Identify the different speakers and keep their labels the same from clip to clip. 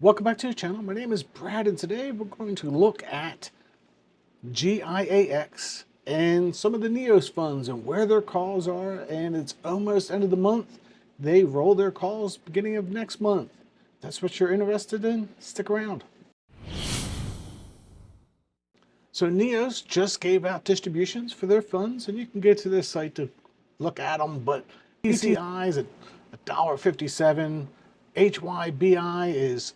Speaker 1: Welcome back to the channel. My name is Brad, and today we're going to look at GIAX and some of the NEOS funds and where their calls are. And it's almost end of the month. They roll their calls beginning of next month. If that's what you're interested in, stick around. So NEOS just gave out distributions for their funds, and you can get to their site to look at them. But BTCI is at $1.57. HYBI is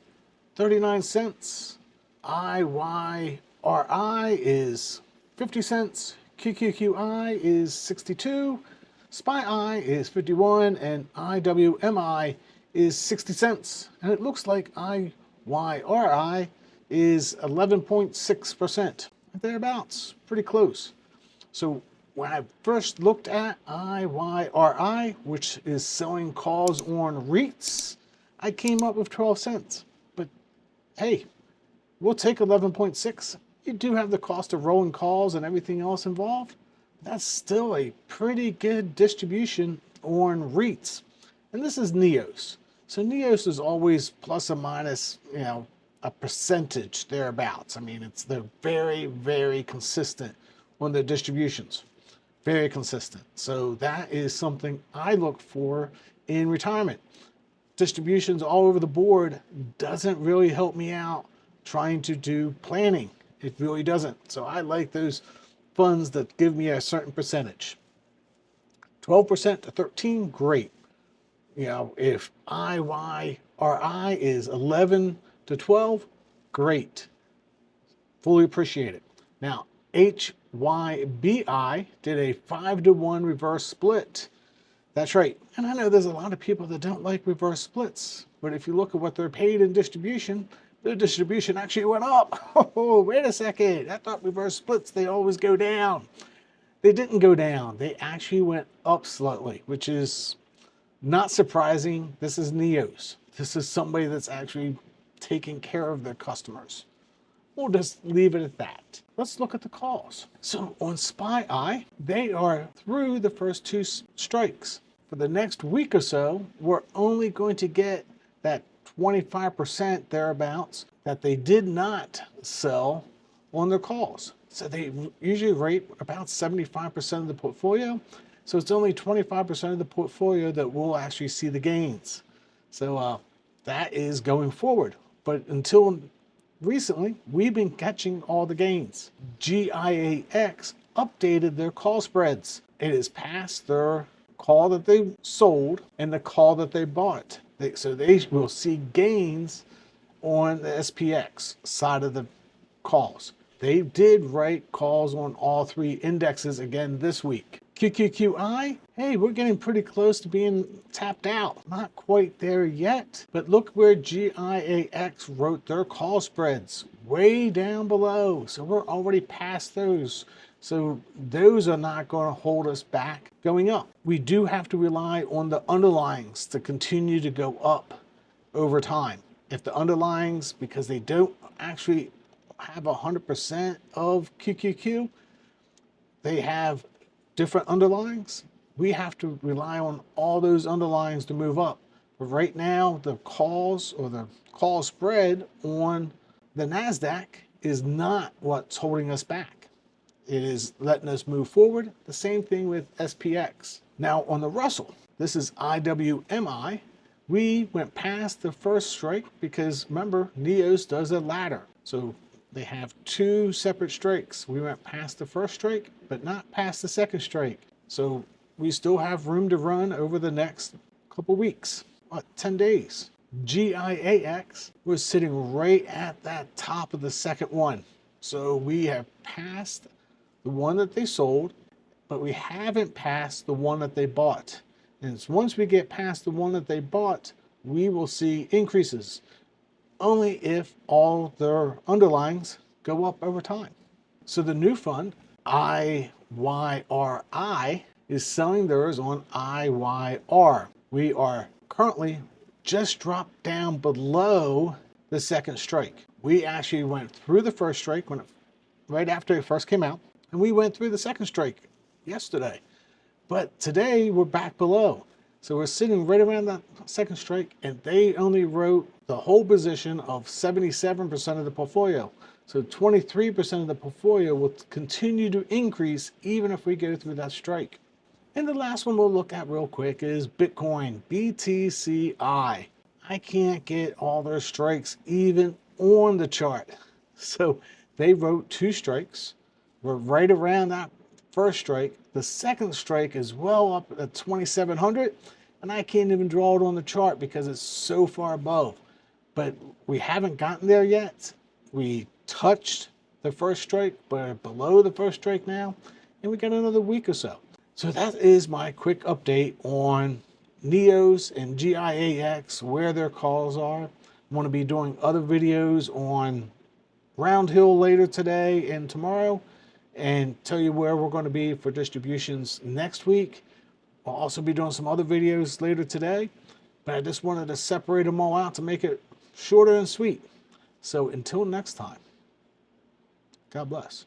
Speaker 1: 39 cents. IYRI is 50 cents. QQQI is 62. SPY is 51, and IWMI is 60 cents. And it looks like IYRI is 11.6%. Thereabouts, pretty close. So when I first looked at IYRI, which is selling calls on REITs, I came up with 12 cents. But hey, we'll take 11.6. You do have the cost of rolling calls and everything else involved. That's still a pretty good distribution on REITs. And this is NEOS. So NEOS is always plus or minus, a percentage thereabouts. I mean, they're very, very consistent on their distributions. Very consistent. So that is something I look for in retirement. Distributions all over the board doesn't really help me out trying to do planning. It really doesn't. So I like those funds that give me a certain percentage. 12% to 13, great. If IYRI is 11 to 12, great. Fully appreciate it. Now, HYBI did a 5-to-1 reverse split. That's right. And I know there's a lot of people that don't like reverse splits, but if you look at what they're paid in distribution, their distribution actually went up. Oh, wait a second. I thought reverse splits, they always go down. They didn't go down. They actually went up slightly, which is not surprising. This is NEOS. This is somebody that's actually taking care of their customers. We'll just leave it at that. Let's look at the calls. So on SPY, they are through the first two strikes. For the next week or so, we're only going to get that 25% thereabouts that they did not sell on their calls. So they usually rate about 75% of the portfolio. So it's only 25% of the portfolio that will actually see the gains. So that is going forward. But until recently, we've been catching all the gains. GIAX updated their call spreads. It is past their call that they sold and the call that they bought. So they will see gains on the SPX side of the calls. They did write calls on all three indexes again this week. QQQI, hey, we're getting pretty close to being tapped out. Not quite there yet, but look where GIAX wrote their call spreads, way down below. So we're already past those. So those are not going to hold us back going up. We do have to rely on the underlyings to continue to go up over time. If the underlyings, because they don't actually have 100% of QQQ, they have different underlyings, we have to rely on all those underlyings to move up. But right now, the calls or the call spread on the NASDAQ is not what's holding us back. It is letting us move forward. The same thing with SPX. Now on the Russell, this is IWMI. We went past the first strike because remember, NEOS does a ladder. So they have two separate strikes. We went past the first strike, but not past the second strike. So we still have room to run over the next couple weeks, 10 days. GIAX was sitting right at that top of the second one. So we have passed the one that they sold, but we haven't passed the one that they bought. And once we get past the one that they bought, we will see increases. Only if all their underlyings go up over time. So the new fund, IYRI, is selling theirs on IYR. We are currently just dropped down below the second strike. We actually went through the first strike right after it first came out, and we went through the second strike yesterday. But today we're back below. So we're sitting right around that second strike, and they only wrote the whole position of 77% of the portfolio. So 23% of the portfolio will continue to increase even if we go through that strike. And the last one we'll look at real quick is Bitcoin, BTCI. I can't get all their strikes even on the chart. So they wrote 2 strikes. We're right around that first strike. The second strike is well up at 2,700, and I can't even draw it on the chart because it's so far above. But we haven't gotten there yet. We touched the first strike, but below the first strike now, and we got another week or so. So that is my quick update on NEOS and GIAX, where their calls are. I'm going to be doing other videos on Round Hill later today and tomorrow, and tell you where we're going to be for distributions next week. I'll also be doing some other videos later today, but I just wanted to separate them all out to make it shorter and sweet. So until next time, God bless.